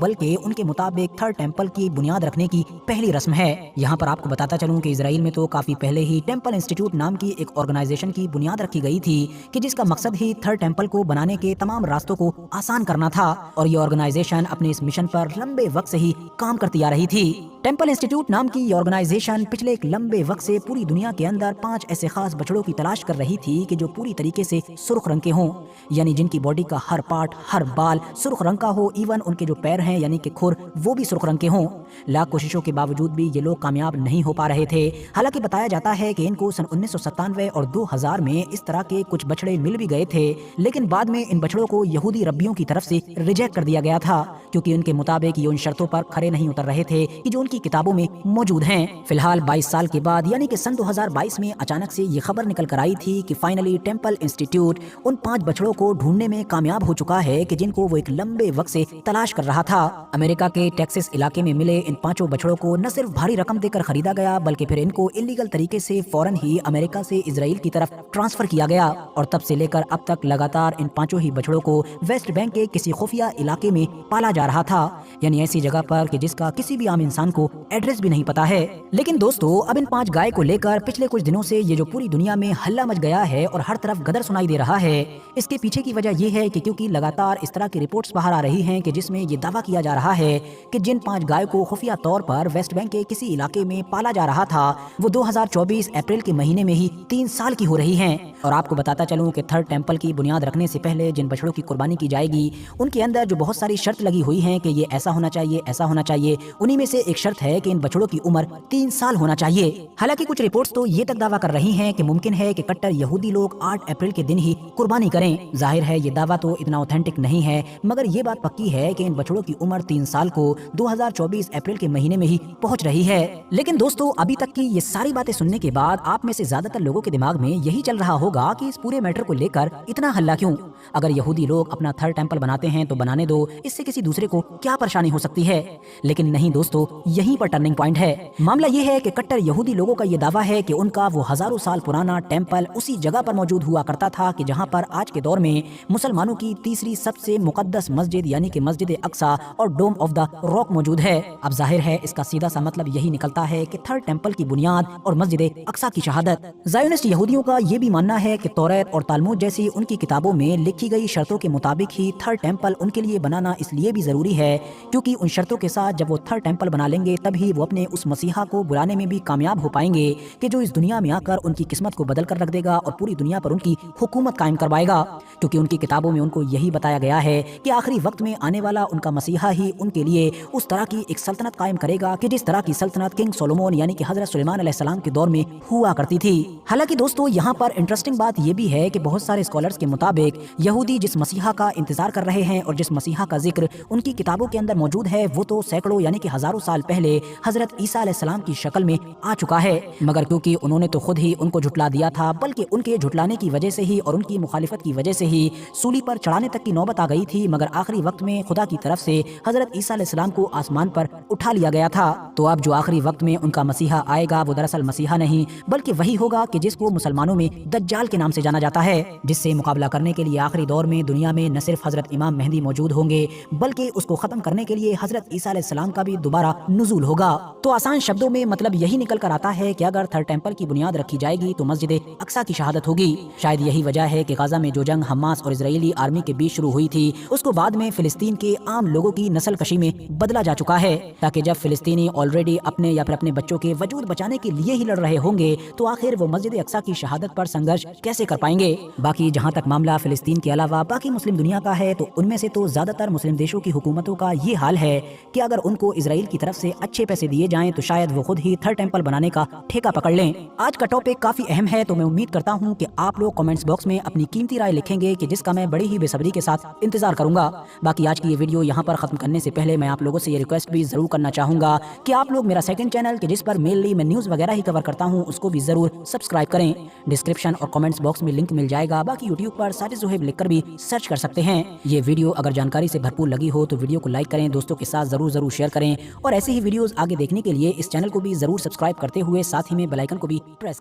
بلکہ ان کے مطابق تھرڈ ٹیمپل کی بنیاد رکھنے کی پہلی رسم ہے۔ یہاں پر آپ کو بتاتا چلوں کہ اسرائیل میں تو کافی پہلے ہی ٹیمپل انسٹیٹیوٹ نام کی ایک آرگنائزیشن کی بنیاد رکھی گئی تھی کہ جس کا مقصد ہی تھرڈ ٹیمپل کو بنانے کے تمام راستوں کو آسان کرنا تھا، اور یہ آرگنائزیشن اپنے اس مشن پر لمبے وقت سے ہی کام کرتی آ رہی تھی۔ ٹیمپل انسٹیٹیوٹ نام کی یہ آرگنائزیشن پچھلے ایک لمبے وقت سے پوری دنیا کے اندر 5 ایسے خاص بچڑوں کی تلاش کر رہی تھی کہ جو پوری طریقے سے سرخ رنگ کے ہوں، یعنی جن کی باڈی کا ہر پارٹ، ہر بال سرخ رنگ کا ہو، ایون ان کے جو پیر ہیں یعنی کہ کھر وہ بھی سرخ رنگ کے ہوں۔ لاکھ کوششوں کے باوجود بھی یہ لوگ کامیاب نہیں ہو پا رہے تھے۔ حالانکہ بتایا جاتا ہے کہ ان کو سن 1997 اور 2000 میں اس طرح کے کچھ بچڑے مل بھی گئے تھے، لیکن بعد میں ان بچڑوں کو یہودی ربیوں کی طرف سے ریجیکٹ کر دیا گیا تھا، کیونکہ ان کے مطابق یہ ان شرطوں پر کھرے نہیں اتر رہے تھے کہ جو ان کی کتابوں میں موجود ہیں۔ فی الحال 22 سال کے بعد یعنی کہ سن 2022 میں اچانک سے یہ خبر نکل کر آئی تھی کہ فائنلی ٹیمپل انسٹیٹیوٹ ان 5 بچڑوں کو ڈھونڈنے میں کامیاب ہو چکا ہے کہ جن کو وہ ایک لمبے وقت سے تلاش کر رہا تھا۔ امریکہ کے ٹیکساس علاقے میں ملے ان 5 بچڑوں کو نہ صرف بھاری رقم دے کر خریدا گیا بلکہ پھر ان کو انلیگل طریقے سے فوراً ہی امریکہ سے اسرائیل کی طرف ٹرانسفر کیا گیا، اور تب سے لے کر اب تک لگاتار ان 5 ہی بچڑوں کو ویسٹ بینک کے کسی خفیہ علاقے میں پالا جا رہا تھا، یعنی ایسی جگہ پر کہ جس کا کسی بھی عام انسان کو ایڈریس بھی نہیں پتا ہے۔ لیکن دوستو، اب ان 5 گائے کو لے کر پچھلے کچھ دنوں سے یہ جو پوری دنیا میں ہلہ مچ گیا ہے اور ہر طرف گدر سنائی دے رہا ہے، اس کے پیچھے کی وجہ یہ ہے کہ کیونکہ لگاتار اس طرح کی رپورٹس باہر آ رہی ہیں کہ جس میں یہ دعویٰ کیا جا رہا ہے کہ جن 5 گائے کو خفیہ طور پر ویسٹ بینک کے کسی علاقے میں پالا جا رہا تھا وہ 2024 اپریل کے مہینے میں ہی 3 سال کی ہو رہی ہیں۔ اور آپ کو بتاتا چلوں کہ تھرڈ ٹیمپل کی بنیاد رکھنے سے پہلے جن بچڑوں کی قربانی کی جائے گی ان کے اندر جو بہت ساری شرط لگی ہوئی ہیں کہ یہ ایسا ہونا چاہیے، ایسا ہونا چاہیے، انہی میں سے ایک شرط ہے کہ ان بچڑوں کی عمر 3 سال ہونا چاہیے۔ حالانکہ کچھ رپورٹس تو یہ تک دعویٰ کر رہی ہیں کہ ممکن ہے کہ کٹر یہودی لوگ 8 اپریل کے دن ہی قربانی کریں۔ ظاہر ہے یہ دعویٰ تو اتنا اوتھینٹک نہیں ہے، مگر یہ بات پکی ہے کہ ان بچڑوں کی عمر 3 سال کو 2024 اپریل کے مہینے میں ہی پہنچ رہی ہے۔ لیکن دوستو، ابھی تک کی یہ ساری باتیں سننے کے بعد آپ میں سے زیادہ تر لوگوں کے دماغ میں یہی چل رہا ہوگا کہ اس پورے میٹر کو لے کر اتنا ہلہ کیوں؟ اگر یہودی لوگ اپنا تھرڈ ٹیمپل بناتے ہیں تو بنانے دو، اس سے کسی دوسرے کو کیا پریشانی ہو سکتی ہے؟ لیکن نہیں دوستو، یہیں پر ٹرننگ پوائنٹ ہے۔ معاملہ یہ ہے کہ کٹر یہودی لوگوں کا یہ دعویٰ ہے کہ ان کا وہ ہزاروں سال پرانا ٹیمپل اسی جگہ پر موجود ہوا کرتا تھا کہ جہاں پر آج کے دور میں مسلمانوں کی تیسری سب سے مقدس مسجد یعنی کہ مسجد اقصی اور ڈوم آف دا راک موجود ہے۔ اب ظاہر ہے اس کا سیدھا سا مطلب یہی نکلتا ہے کہ تھرڈ ٹیمپل کی بنیاد اور مسجد اقصی کی شہادت۔ زائونسٹ یہودیوں کا یہ بھی ماننا ہے کہ توریت اور تالمود جیسی ان کی کتابوں میں لکھی گئی شرطوں کے مطابق ہی تھرڈ ٹیمپل ان کے لیے بنانا اس لیے بھی ضروری ہے کیونکہ ان شرطوں کے ساتھ جب وہ تھرڈ ٹیمپل بنا لیں گے تب ہی وہ اپنے اس مسیحا کو بلانے میں بھی کامیاب ہو پائیں گے کہ جو اس دنیا میں آ کر ان کی قسمت کو بدل کر رکھ دے گا اور پوری دنیا پر ان کی حکومت قائم کروائے گا، کیونکہ ان کی کتابوں میں ان کو یہی بتایا گیا ہے کہ آخری وقت میں آنے والا ان کا مسیحا ہی ان کے لیے اس طرح کی ایک سلطنت قائم کرے گا کہ جس طرح کی سلطنت کنگ سولومون یعنی کہ حضرت سلیمان علیہ السلام کے دور میں ہوا کرتی تھی۔ حالانکہ دوستو، یہاں پر انٹرسٹنگ بات یہ بھی ہے کہ بہت سارے اسکالرز کے مطابق یہودی جس مسیحا کا انتظار کر رہے ہیں اور جس مسیحا کا ذکر ان کی کتابوں کے اندر موجود ہے وہ تو سینکڑوں یعنی کہ ہزاروں سال پہلے حضرت عیسیٰ علیہ السلام کی شکل میں آ چکا ہے، مگر کیونکہ انہوں نے تو خود ہی ان کو جھٹلا دیا تھا، بلکہ ان کے جھٹلانے کی وجہ سے ہی اور ان کی مخالفت کی وجہ سے ہی سولی پر چڑھانے تک کی نوبت آ گئی تھی، مگر آخری وقت میں خدا کی طرف سے حضرت عیسیٰ علیہ السلام کو آسمان پر اٹھا لیا گیا تھا۔ تو اب جو آخری وقت میں ان کا مسیحا آئے گا وہ دراصل مسیحا نہیں بلکہ وہی ہوگا کہ جس کو مسلمانوں میں دجال کے نام سے جانا جاتا ہے، جس سے مقابلہ کرنے کے لیے آخری دور میں دنیا میں نہ صرف حضرت امام مہدی موجود ہوں گے بلکہ اس کو ختم کرنے کے لیے حضرت عیسیٰ علیہ السلام کا بھی دوبارہ نزول ہوگا۔ تو آسان شبدوں میں مطلب یہی نکل کر آتا ہے کہ اگر تھرڈ ٹیمپل کی بنیاد رکھی جائے گی تو مسجد اقصی کی شہادت ہوگی۔ شاید یہی وجہ ہے کہ غزہ میں جو جنگ حماس اور اسرائیلی آرمی کے بیچ شروع ہوئی تھی اس کو بعد میں فلسطین کے عام لوگوں کی نسل کشی میں بدلا جا چکا ہے، تاکہ جب فلسطینی آلریڈی اپنے یا پھر اپنے بچوں کے وجود بچانے کے لیے ہی لڑ رہے ہوں گے تو آخر وہ مسجد اقصی کی شہادت پر سنگرش کیسے کر پائیں گے؟ باقی جہاں تک معاملہ فلسطین کے علاوہ باقی مسلم دنیا کا ہے تو ان میں سے تو زیادہ تر مسلم دیشوں کی حکومتوں کا یہ حال ہے کہ اگر ان کو اسرائیل کی طرف سے اچھے پیسے دیے جائیں تو شاید وہ خود ہی تھرڈ ٹیمپل بنانے کا ٹھیکہ پکڑ لیں۔ آج کا ٹاپک کافی اہم ہے تو میں امید کرتا ہوں کہ آپ لوگ کمنٹس باکس میں اپنی قیمتی رائے لکھیں گے کہ جس کا میں بڑی ہی بے صبری کے ساتھ انتظار کروں گا۔ باقی آج کی یہ ویڈیو یہاں پر ختم کرنے سے پہلے میں آپ لوگوں سے یہ ریکویسٹ بھی ضرور کرنا چاہوں گا کہ آپ لوگ میرا سیکنڈ چینل کہ جس پر مینلی میں نیوز وغیرہ ہی کور کرتا ہوں اس کو بھی ضرور سبسکرائب کریں۔ ڈسکرپشن اور کمنٹس باکس میں لنک مل جائے گا، باقی یوٹیوب پر ساجد زہیب لکھ کر بھی سرچ کر سکتے ہیں۔ یہ ویڈیو اگر جانکاری سے بھرپور لگی ہو تو ویڈیو کو لائک کریں، دوستوں کے ساتھ ضرور شیئر کریں اور ایسے ہی ویڈیوز آگے دیکھنے کے لیے اس چینل کو بھی ضرور سبسکرائب کرتے ہوئے ساتھ ہی میں بیل آئیکن کو بھی پریس